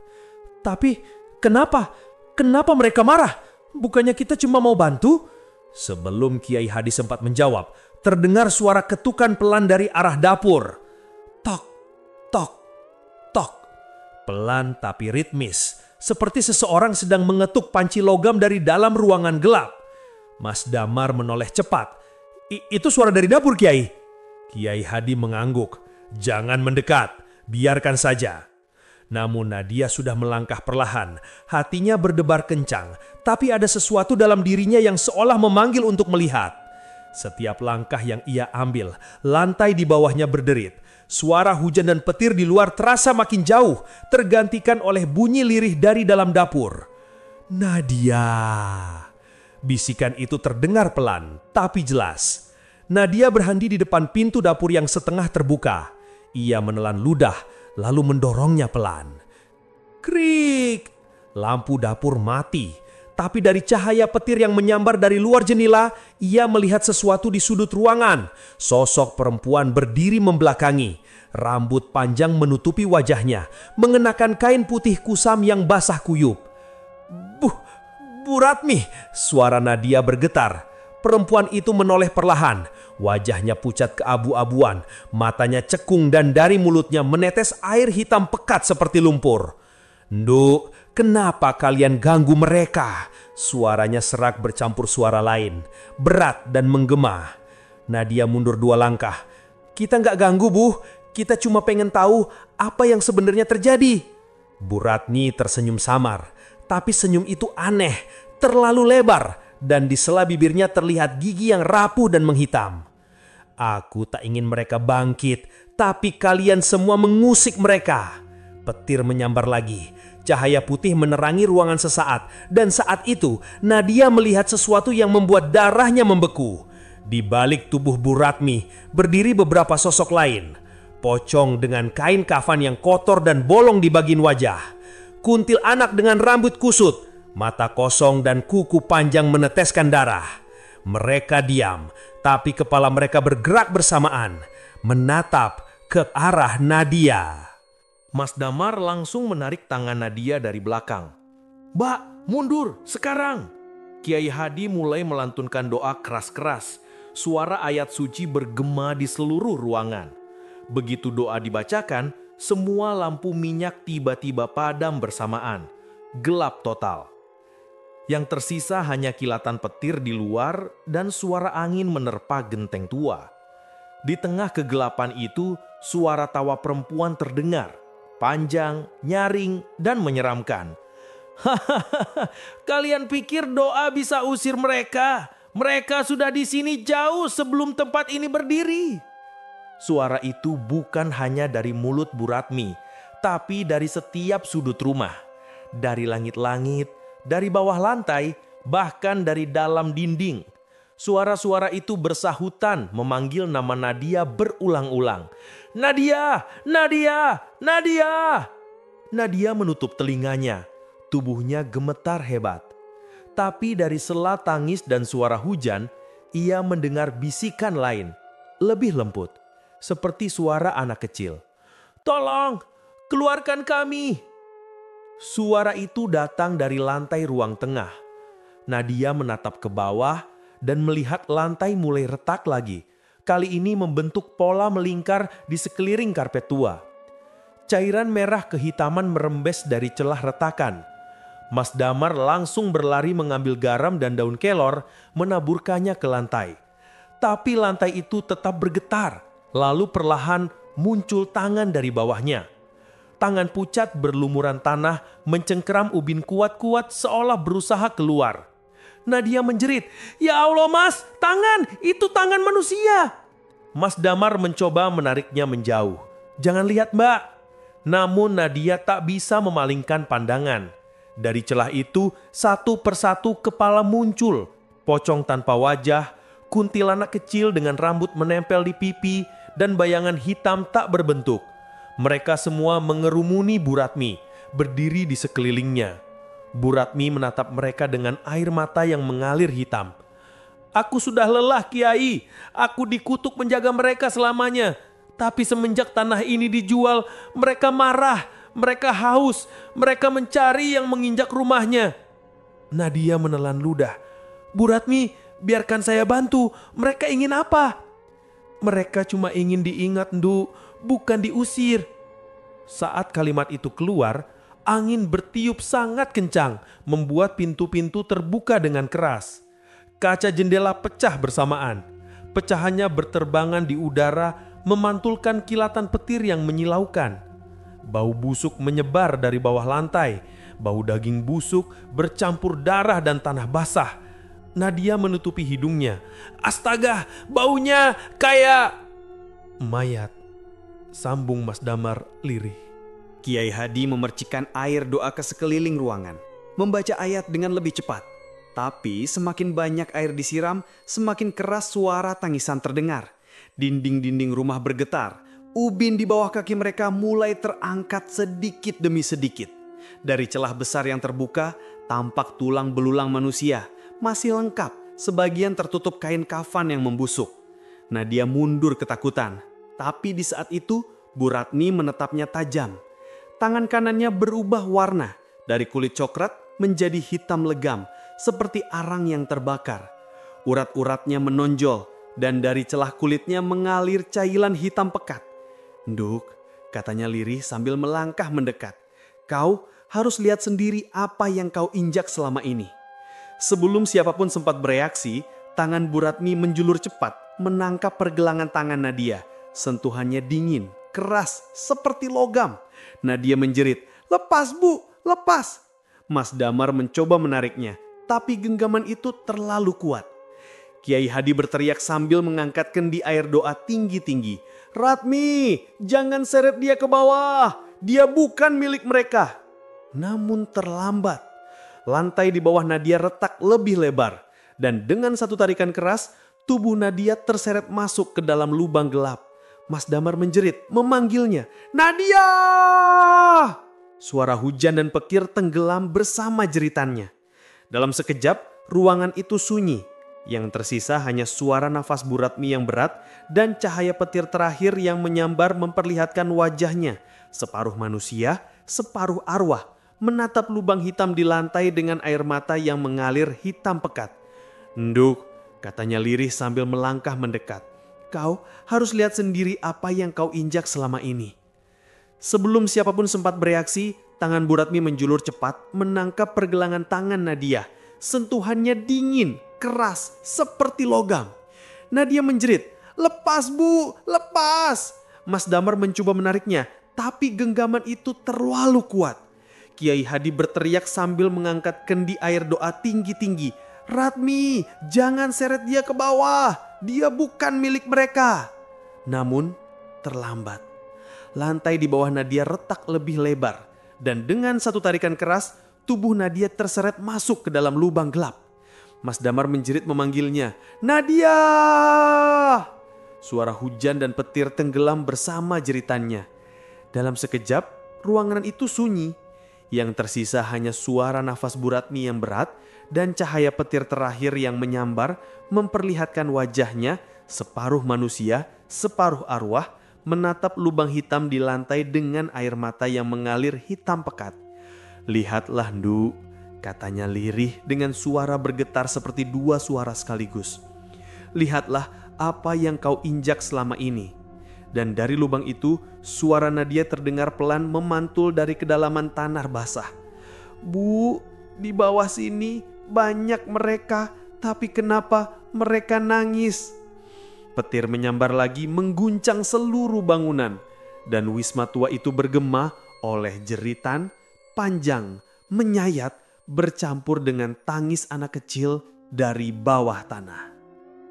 Tapi kenapa? Kenapa mereka marah? Bukannya kita cuma mau bantu? Sebelum Kiai Hadi sempat menjawab, terdengar suara ketukan pelan dari arah dapur. Tok, tok, tok. Pelan tapi ritmis, seperti seseorang sedang mengetuk panci logam dari dalam ruangan gelap. Mas Damar menoleh cepat. Itu suara dari dapur, Kiai. Kiai Hadi mengangguk. Jangan mendekat, biarkan saja. Namun Nadia sudah melangkah perlahan, hatinya berdebar kencang, tapi ada sesuatu dalam dirinya yang seolah memanggil untuk melihat. Setiap langkah yang ia ambil, lantai di bawahnya berderit. Suara hujan dan petir di luar terasa makin jauh, tergantikan oleh bunyi lirih dari dalam dapur. Nadia. Bisikan itu terdengar pelan, tapi jelas. Nadia berhenti di depan pintu dapur yang setengah terbuka. Ia menelan ludah, lalu mendorongnya pelan. Krik! Lampu dapur mati. Tapi dari cahaya petir yang menyambar dari luar jendela, ia melihat sesuatu di sudut ruangan. Sosok perempuan berdiri membelakangi. Rambut panjang menutupi wajahnya, mengenakan kain putih kusam yang basah kuyup. Bu Ratmi, suara Nadia bergetar. Perempuan itu menoleh perlahan. Wajahnya pucat keabu-abuan, matanya cekung dan dari mulutnya menetes air hitam pekat seperti lumpur. Nduk, kenapa kalian ganggu mereka? Suaranya serak bercampur suara lain, berat dan menggema. Nadia mundur 2 langkah. Kita nggak ganggu, Bu. Kita cuma pengen tahu apa yang sebenarnya terjadi. Bu Ratni tersenyum samar, tapi senyum itu aneh, terlalu lebar. Dan di sela bibirnya terlihat gigi yang rapuh dan menghitam. Aku tak ingin mereka bangkit, tapi kalian semua mengusik mereka. Petir menyambar lagi. Cahaya putih menerangi ruangan sesaat. Dan saat itu Nadia melihat sesuatu yang membuat darahnya membeku. Di balik tubuh Bu Ratmi berdiri beberapa sosok lain. Pocong dengan kain kafan yang kotor dan bolong di bagian wajah. Kuntil anak dengan rambut kusut. Mata kosong dan kuku panjang meneteskan darah. Mereka diam, tapi kepala mereka bergerak bersamaan, menatap ke arah Nadia. Mas Damar langsung menarik tangan Nadia dari belakang. Mbak, mundur, sekarang. Kiai Hadi mulai melantunkan doa keras-keras. Suara ayat suci bergema di seluruh ruangan. Begitu doa dibacakan, semua lampu minyak tiba-tiba padam bersamaan. Gelap total. Yang tersisa hanya kilatan petir di luar dan suara angin menerpa genteng tua. Di tengah kegelapan itu, suara tawa perempuan terdengar. Panjang, nyaring, dan menyeramkan. Hahaha, kalian pikir doa bisa usir mereka? Mereka sudah di sini jauh sebelum tempat ini berdiri. Suara itu bukan hanya dari mulut Bu Ratmi, tapi dari setiap sudut rumah. Dari langit-langit, dari bawah lantai, bahkan dari dalam dinding. Suara-suara itu bersahutan memanggil nama Nadia berulang-ulang. Nadia! Nadia! Nadia! Nadia menutup telinganya. Tubuhnya gemetar hebat. Tapi dari sela tangis dan suara hujan, ia mendengar bisikan lain, lebih lembut, seperti suara anak kecil. Tolong, keluarkan kami! Suara itu datang dari lantai ruang tengah. Nadia menatap ke bawah dan melihat lantai mulai retak lagi. Kali ini membentuk pola melingkar di sekeliling karpet tua. Cairan merah kehitaman merembes dari celah retakan. Mas Damar langsung berlari mengambil garam dan daun kelor, menaburkannya ke lantai. Tapi lantai itu tetap bergetar, lalu perlahan muncul tangan dari bawahnya. Tangan pucat berlumuran tanah mencengkeram ubin kuat-kuat seolah berusaha keluar. Nadia menjerit, "Ya Allah mas, tangan, itu tangan manusia!" Mas Damar mencoba menariknya menjauh. "Jangan lihat mbak." Namun Nadia tak bisa memalingkan pandangan. Dari celah itu, satu persatu kepala muncul. Pocong tanpa wajah, kuntilanak kecil dengan rambut menempel di pipi, dan bayangan hitam tak berbentuk. Mereka semua mengerumuni Bu Ratmi, berdiri di sekelilingnya. Bu Ratmi menatap mereka dengan air mata yang mengalir hitam. "Aku sudah lelah Kiai, aku dikutuk menjaga mereka selamanya. Tapi semenjak tanah ini dijual, mereka marah, mereka haus, mereka mencari yang menginjak rumahnya." Nadia menelan ludah. "Bu Ratmi, biarkan saya bantu, mereka ingin apa?" "Mereka cuma ingin diingat, Ndu, bukan diusir." Saat kalimat itu keluar, angin bertiup sangat kencang, membuat pintu-pintu terbuka dengan keras. Kaca jendela pecah bersamaan. Pecahannya berterbangan di udara, memantulkan kilatan petir yang menyilaukan. Bau busuk menyebar dari bawah lantai. Bau daging busuk bercampur darah dan tanah basah. Nadia menutupi hidungnya. "Astaga, baunya kayak mayat," sambung Mas Damar lirih. Kiai Hadi memercikkan air doa ke sekeliling ruangan, membaca ayat dengan lebih cepat. Tapi semakin banyak air disiram, semakin keras suara tangisan terdengar. Dinding-dinding rumah bergetar. Ubin di bawah kaki mereka mulai terangkat sedikit demi sedikit. Dari celah besar yang terbuka, tampak tulang belulang manusia. Masih lengkap, sebagian tertutup kain kafan yang membusuk. Nadia mundur ketakutan. Tapi di saat itu, Bu Ratmi menatapnya tajam. Tangan kanannya berubah warna, dari kulit coklat menjadi hitam legam, seperti arang yang terbakar. Urat-uratnya menonjol, dan dari celah kulitnya mengalir cairan hitam pekat. "Nduk," katanya lirih sambil melangkah mendekat. "Kau harus lihat sendiri apa yang kau injak selama ini." Sebelum siapapun sempat bereaksi, tangan Bu Ratmi menjulur cepat, menangkap pergelangan tangan Nadia. Sentuhannya dingin, keras, seperti logam. Nadia menjerit, "Lepas Bu, lepas!" Mas Damar mencoba menariknya, tapi genggaman itu terlalu kuat. Kiai Hadi berteriak sambil mengangkat kendi air doa tinggi-tinggi. "Ratmi, jangan seret dia ke bawah. Dia bukan milik mereka." Namun terlambat. Lantai di bawah Nadia retak lebih lebar. Dan dengan satu tarikan keras, tubuh Nadia terseret masuk ke dalam lubang gelap. Mas Damar menjerit, memanggilnya, "Nadia!" Suara hujan dan petir tenggelam bersama jeritannya. Dalam sekejap, ruangan itu sunyi. Yang tersisa hanya suara nafas Bu Ratmi yang berat dan cahaya petir terakhir yang menyambar memperlihatkan wajahnya. Separuh manusia, separuh arwah, menatap lubang hitam di lantai dengan air mata yang mengalir hitam pekat. "Nduk," katanya lirih sambil melangkah mendekat. "Kau harus lihat sendiri apa yang kau injak selama ini." Sebelum siapapun sempat bereaksi, tangan Bu Ratmi menjulur cepat menangkap pergelangan tangan Nadia. Sentuhannya dingin, keras, seperti logam. Nadia menjerit, "Lepas Bu, lepas!" Mas Damar mencoba menariknya, tapi genggaman itu terlalu kuat. Kiai Hadi berteriak sambil mengangkat kendi air doa tinggi-tinggi. "Ratmi, jangan seret dia ke bawah. Dia bukan milik mereka." Namun terlambat. Lantai di bawah Nadia retak lebih lebar. Dan dengan satu tarikan keras, tubuh Nadia terseret masuk ke dalam lubang gelap. Mas Damar menjerit memanggilnya, "Nadia!" Suara hujan dan petir tenggelam bersama jeritannya. Dalam sekejap, ruangan itu sunyi. Yang tersisa hanya suara nafas Bu Ratmi yang berat dan cahaya petir terakhir yang menyambar memperlihatkan wajahnya separuh manusia, separuh arwah, menatap lubang hitam di lantai dengan air mata yang mengalir hitam pekat. "Lihatlah, Ndu," Katanya lirih dengan suara bergetar seperti dua suara sekaligus. Lihatlah apa yang kau injak selama ini. Dan dari lubang itu suara Nadia terdengar pelan memantul dari kedalaman tanah basah. Bu, di bawah sini banyak mereka, tapi kenapa mereka nangis? Petir menyambar lagi mengguncang seluruh bangunan. Dan wisma tua itu bergema oleh jeritan panjang, menyayat, bercampur dengan tangis anak kecil dari bawah tanah.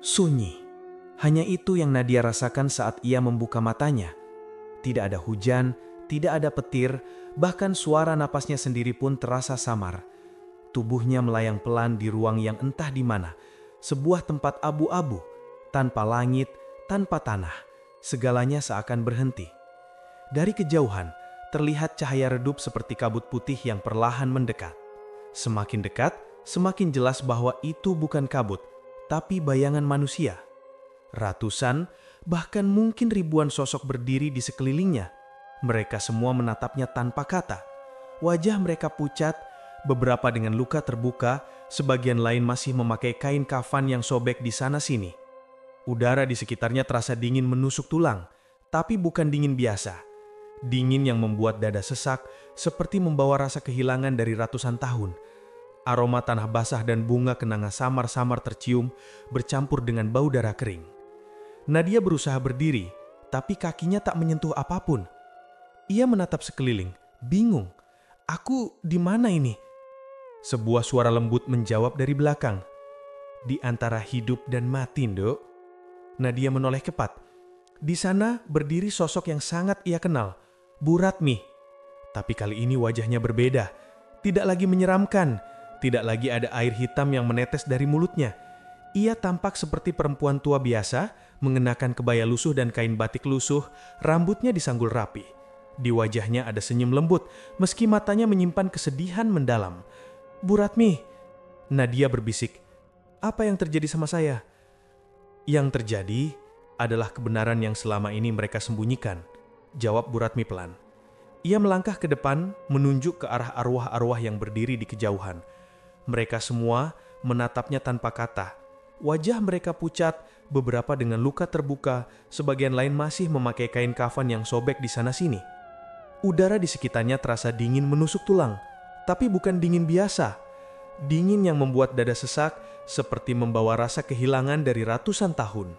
Sunyi. Hanya itu yang Nadia rasakan saat ia membuka matanya. Tidak ada hujan, tidak ada petir, bahkan suara napasnya sendiri pun terasa samar. Tubuhnya melayang pelan di ruang yang entah di mana, sebuah tempat abu-abu, tanpa langit, tanpa tanah. Segalanya seakan berhenti. Dari kejauhan, terlihat cahaya redup seperti kabut putih yang perlahan mendekat. Semakin dekat, semakin jelas bahwa itu bukan kabut, tapi bayangan manusia. Ratusan, bahkan mungkin ribuan sosok berdiri di sekelilingnya. Mereka semua menatapnya tanpa kata. Wajah mereka pucat, beberapa dengan luka terbuka, sebagian lain masih memakai kain kafan yang sobek di sana-sini. Udara di sekitarnya terasa dingin menusuk tulang, tapi bukan dingin biasa. Dingin yang membuat dada sesak, seperti membawa rasa kehilangan dari ratusan tahun. Aroma tanah basah dan bunga kenanga samar-samar tercium, bercampur dengan bau darah kering. Nadia berusaha berdiri, tapi kakinya tak menyentuh apapun. Ia menatap sekeliling, bingung. Aku di mana ini? Sebuah suara lembut menjawab dari belakang. Di antara hidup dan mati, Nduk. Nadia menoleh cepat. Di sana berdiri sosok yang sangat ia kenal, Bu Ratmi. Tapi kali ini wajahnya berbeda. Tidak lagi menyeramkan, tidak lagi ada air hitam yang menetes dari mulutnya. Ia tampak seperti perempuan tua biasa, mengenakan kebaya lusuh dan kain batik lusuh, rambutnya disanggul rapi. Di wajahnya ada senyum lembut, meski matanya menyimpan kesedihan mendalam. Bu Ratmi, Nadia berbisik. Apa yang terjadi sama saya? Yang terjadi adalah kebenaran yang selama ini mereka sembunyikan, jawab Bu Ratmi pelan. Ia melangkah ke depan, menunjuk ke arah arwah-arwah yang berdiri di kejauhan. Mereka semua menatapnya tanpa kata. Wajah mereka pucat, beberapa dengan luka terbuka, sebagian lain masih memakai kain kafan yang sobek di sana-sini. Udara di sekitarnya terasa dingin menusuk tulang, tapi bukan dingin biasa. Dingin yang membuat dada sesak, seperti membawa rasa kehilangan dari ratusan tahun.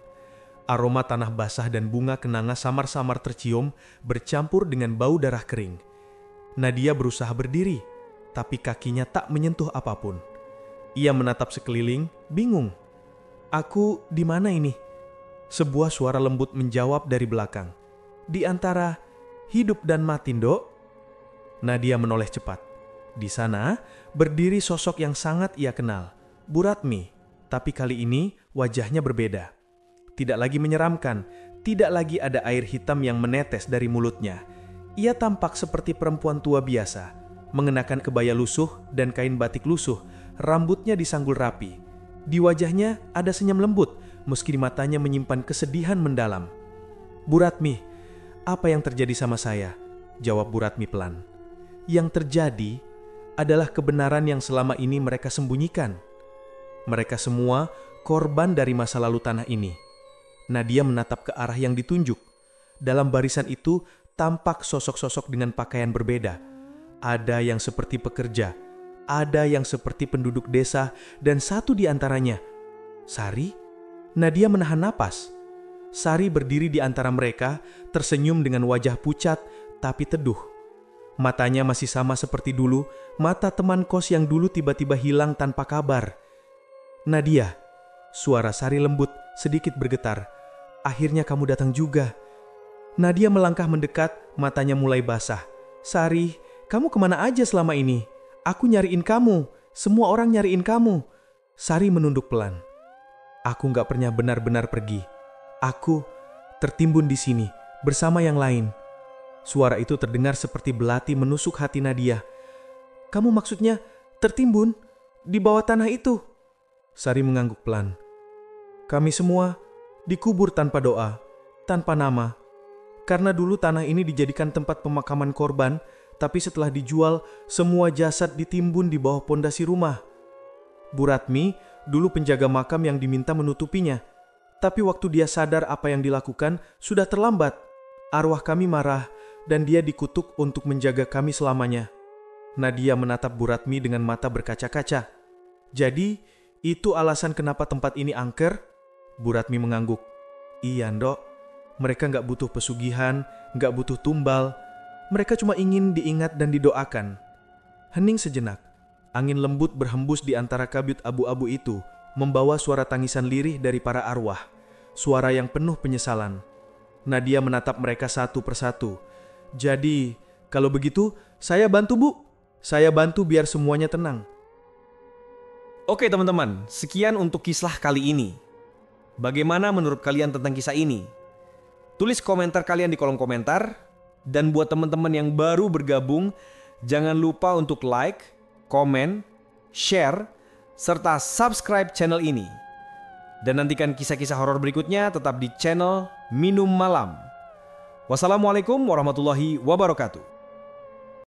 Aroma tanah basah dan bunga kenanga samar-samar tercium, bercampur dengan bau darah kering. Nadia berusaha berdiri, tapi kakinya tak menyentuh apapun. Ia menatap sekeliling, bingung. Aku di mana ini? Sebuah suara lembut menjawab dari belakang. Di antara hidup dan mati, Nduk. Nadia menoleh cepat. Di sana berdiri sosok yang sangat ia kenal, Bu Ratmi. Tapi kali ini wajahnya berbeda. Tidak lagi menyeramkan, tidak lagi ada air hitam yang menetes dari mulutnya. Ia tampak seperti perempuan tua biasa, mengenakan kebaya lusuh dan kain batik lusuh, rambutnya disanggul rapi. Di wajahnya ada senyum lembut, meski di matanya menyimpan kesedihan mendalam. Bu Ratmi, apa yang terjadi sama saya? Jawab Bu Ratmi pelan. Yang terjadi adalah kebenaran yang selama ini mereka sembunyikan. Mereka semua korban dari masa lalu tanah ini. Nadia menatap ke arah yang ditunjuk. Dalam barisan itu tampak sosok-sosok dengan pakaian berbeda. Ada yang seperti pekerja, ada yang seperti penduduk desa, dan satu di antaranya, Sari. Nadia menahan napas. Sari berdiri di antara mereka, tersenyum dengan wajah pucat tapi teduh. Matanya masih sama seperti dulu, mata teman kos yang dulu tiba-tiba hilang tanpa kabar. Nadia, suara Sari lembut sedikit bergetar. Akhirnya kamu datang juga. Nadia melangkah mendekat, matanya mulai basah. Sari, kamu kemana aja selama ini? Aku nyariin kamu, semua orang nyariin kamu. Sari menunduk pelan. Aku gak pernah benar-benar pergi. Aku tertimbun di sini, bersama yang lain. Suara itu terdengar seperti belati menusuk hati Nadia. Kamu maksudnya tertimbun di bawah tanah itu? Sari mengangguk pelan. Kami semua dikubur tanpa doa, tanpa nama. Karena dulu tanah ini dijadikan tempat pemakaman korban, tapi setelah dijual, semua jasad ditimbun di bawah pondasi rumah. Bu Ratmi dulu penjaga makam yang diminta menutupinya. Tapi waktu dia sadar apa yang dilakukan, sudah terlambat. Arwah kami marah dan dia dikutuk untuk menjaga kami selamanya. Nadia menatap Bu Ratmi dengan mata berkaca-kaca. Jadi, itu alasan kenapa tempat ini angker? Bu Ratmi mengangguk. Iya, Ndok. Mereka nggak butuh pesugihan, nggak butuh tumbal. Mereka cuma ingin diingat dan didoakan. Hening sejenak. Angin lembut berhembus di antara kabut abu-abu itu, membawa suara tangisan lirih dari para arwah. Suara yang penuh penyesalan. Nadia menatap mereka satu persatu. Jadi, kalau begitu, saya bantu, Bu. Saya bantu biar semuanya tenang. Oke teman-teman, sekian untuk kisah kali ini. Bagaimana menurut kalian tentang kisah ini? Tulis komentar kalian di kolom komentar. Dan buat teman-teman yang baru bergabung, jangan lupa untuk like, komen, share, serta subscribe channel ini. Dan nantikan kisah-kisah horor berikutnya tetap di channel Minum Malam. Wassalamualaikum warahmatullahi wabarakatuh.